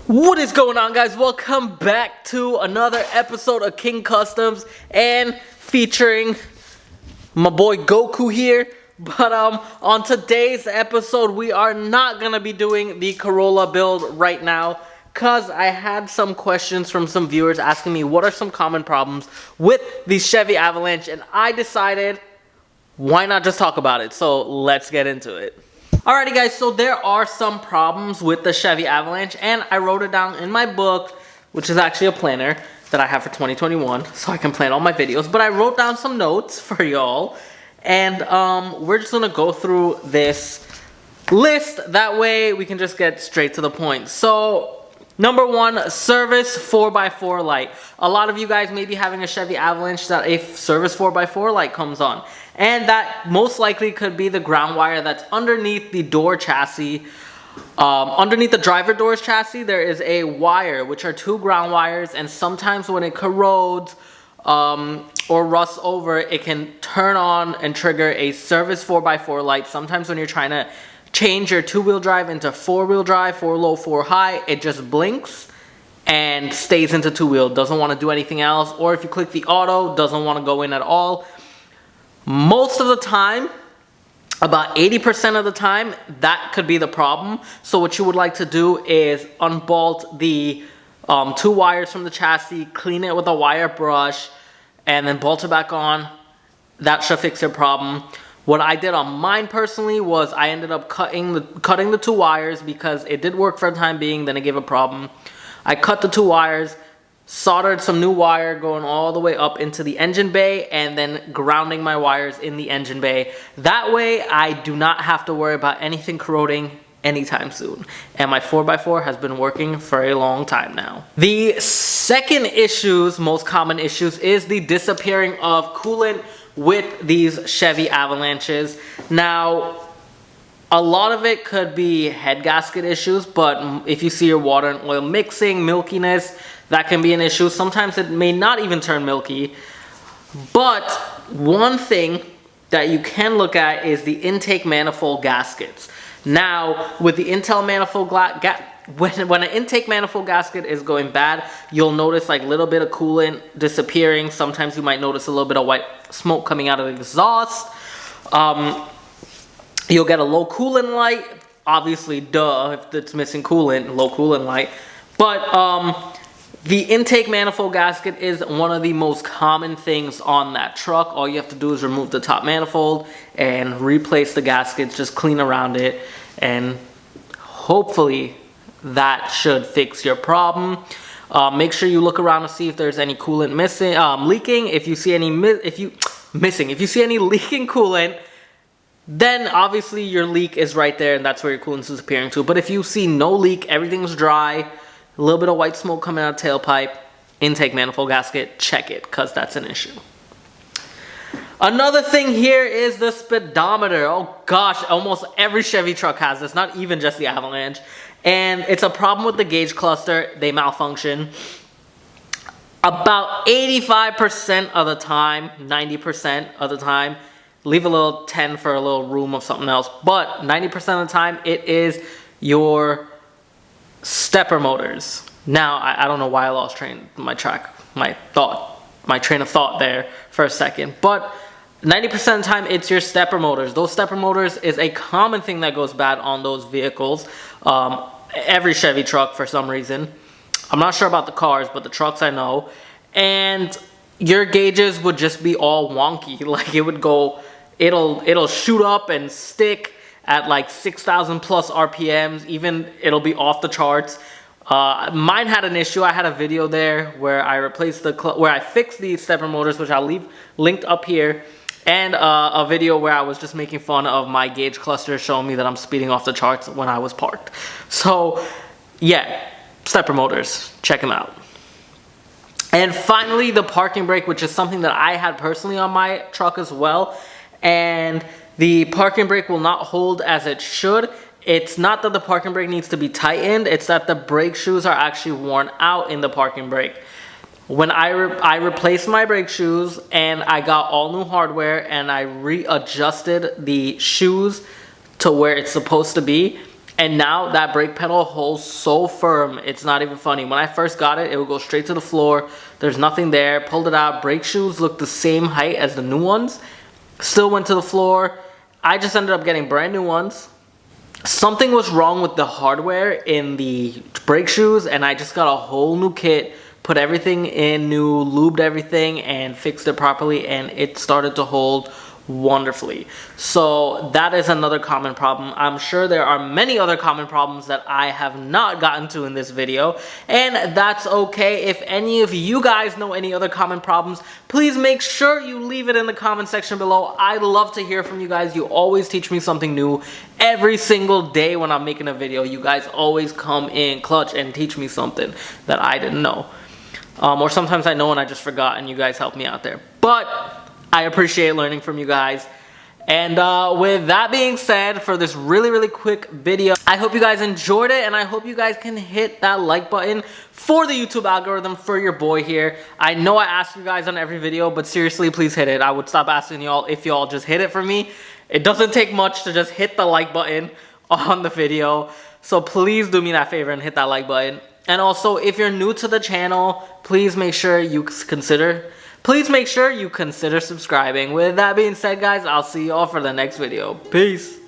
What is going on, guys? Welcome back to another episode of King Customs and featuring my boy Goku here. But on today's episode we are not gonna be doing the Corolla build right now because I had some questions from some viewers asking me what are some common problems with the Chevy Avalanche, and I decided why not just talk about it. So let's get into it. Alrighty guys, so there are some problems with the Chevy Avalanche, and I wrote it down in my book, which is actually a planner that I have for 2021, so I can plan all my videos. But I wrote down some notes for y'all, and we're just gonna go through this list. That way we can just get straight to the point. So number one, service 4x4 light. A lot of you guys may be having a Chevy Avalanche that a service 4x4 light comes on. And that most likely could be the ground wire that's underneath the door chassis. Underneath the driver door's chassis, there is a wire, which are two ground wires. And sometimes when it corrodes or rusts over, it can turn on and trigger a service 4x4 light. Sometimes when you're trying to change your two-wheel drive into four-wheel drive, 4 low, 4 high, it just blinks and stays into two-wheel. Doesn't want to do anything else. Or if you click the auto, doesn't want to go in at all. Most of the time, about 80% of the time, that could be the problem. So what you would like to do is unbolt the two wires from the chassis, clean it with a wire brush, and then bolt it back on. That should fix your problem. What I did on mine personally was I ended up cutting the two wires because it did work for the time being, then it gave a problem. I cut the two wires, soldered some new wire going all the way up into the engine bay, and then grounding my wires in the engine bay. That way I do not have to worry about anything corroding anytime soon. And my 4x4 has been working for a long time now. The second most common issues, is the disappearing of coolant with these Chevy Avalanches. Now, a lot of it could be head gasket issues, but if you see your water and oil mixing, milkiness, that can be an issue. Sometimes it may not even turn milky. But one thing that you can look at is the intake manifold gaskets. Now, with the when an intake manifold gasket is going bad, you'll notice like a little bit of coolant disappearing. Sometimes you might notice a little bit of white smoke coming out of the exhaust. You'll get a low coolant light. Obviously, duh, if it's missing coolant, low coolant light. But the intake manifold gasket is one of the most common things on that truck. All you have to do is remove the top manifold and replace the gaskets, just clean around it, and hopefully that should fix your problem. Make sure you look around to see if there's any coolant leaking. If you see any leaking coolant, then obviously your leak is right there and that's where your coolant is disappearing to. But if you see no leak, everything's dry, a little bit of white smoke coming out of tailpipe, intake manifold gasket, check it, because that's an issue. Another thing here is the speedometer. Oh gosh, almost every Chevy truck has this, not even just the Avalanche. And it's a problem with the gauge cluster. They malfunction about 85% of the time, 90% of the time. Leave a little 10 for a little room of something else. But 90% of the time, it is your stepper motors. Now, I don't know why I lost my train of thought there for a second. But 90% of the time, it's your stepper motors. Those stepper motors is a common thing that goes bad on those vehicles. Every Chevy truck, for some reason. I'm not sure about the cars, but the trucks I know. And your gauges would just be all wonky. Like it would go, it'll shoot up and stick at like 6,000 plus RPMs. Even it'll be off the charts. Mine had an issue. I had a video there where I fixed the stepper motors, which I'll leave linked up here, and a video where I was just making fun of my gauge cluster, showing me that I'm speeding off the charts when I was parked. So yeah, stepper motors, check them out. And finally, the parking brake, which is something that I had personally on my truck as well. And the parking brake will not hold as it should. It's not that the parking brake needs to be tightened, it's that the brake shoes are actually worn out in the parking brake. When I replaced my brake shoes and I got all new hardware and I readjusted the shoes to where it's supposed to be, And now that brake pedal holds so firm, it's not even funny. When I first got it, it would go straight to the floor. There's nothing there. Pulled it out. Brake shoes look the same height as the new ones. Still went to the floor. I just ended up getting brand new ones. Something was wrong with the hardware in the brake shoes, and I just got a whole new kit, put everything in new, lubed everything, and fixed it properly, and it started to hold wonderfully. So that is another common problem. I'm sure there are many other common problems that I have not gotten to in this video, and that's okay. If any of you guys know any other common problems, please make sure you leave it in the comment section below. I love to hear from you guys. You always teach me something new every single day when I'm making a video. You guys always come in clutch and teach me something that I didn't know. Or sometimes I know and I just forgot, and you guys help me out there. But I appreciate learning from you guys. And with that being said, for this really quick video, I hope you guys enjoyed it, and I hope you guys can hit that like button for the YouTube algorithm for your boy here. I know I ask you guys on every video, but seriously, please hit it. I would stop asking y'all if y'all just hit it for me. It doesn't take much to just hit the like button on the video. So please do me that favor and hit that like button. And also, if you're new to the channel, please make sure you consider subscribing. With that being said, guys, I'll see y'all for the next video. Peace.